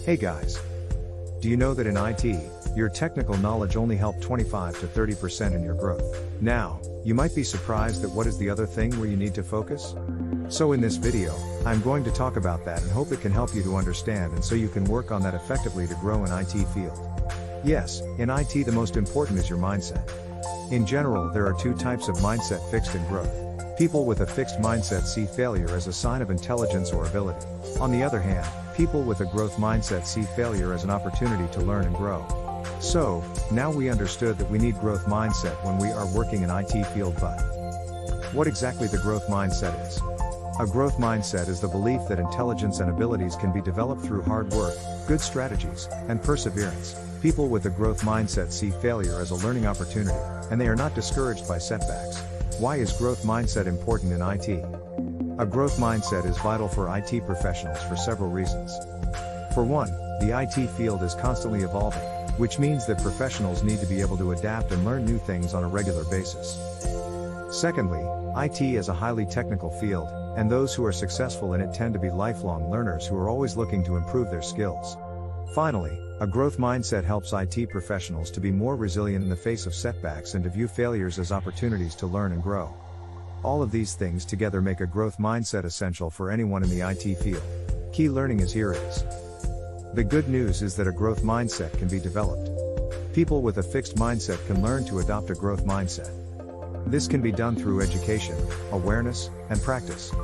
Hey guys. Do you know that in IT, your technical knowledge only helped 25 to 30% in your growth? Now, you might be surprised that what is the other thing where you need to focus? So in this video, I'm going to talk about that and hope it can help you to understand and so you can work on that effectively to grow in IT field. Yes, in IT the most important is your mindset. In general, there are two types of mindset: fixed and growth. People with a fixed mindset see failure as a sign of intelligence or ability. On the other hand, people with a growth mindset see failure as an opportunity to learn and grow. So, now we understood that we need growth mindset when we are working in IT field, but what exactly the growth mindset is? A growth mindset is the belief that intelligence and abilities can be developed through hard work, good strategies, and perseverance. People with a growth mindset see failure as a learning opportunity, and they are not discouraged by setbacks. Why is growth mindset important in IT? A growth mindset is vital for IT professionals for several reasons. For one, the IT field is constantly evolving, which means that professionals need to be able to adapt and learn new things on a regular basis. Secondly, IT is a highly technical field, and those who are successful in it tend to be lifelong learners who are always looking to improve their skills. Finally, a growth mindset helps IT professionals to be more resilient in the face of setbacks and to view failures as opportunities to learn and grow. All of these things together make a growth mindset essential for anyone in the IT field. Key learning is here is. The good news is that a growth mindset can be developed. People with a fixed mindset can learn to adopt a growth mindset. This can be done through education, awareness, and practice.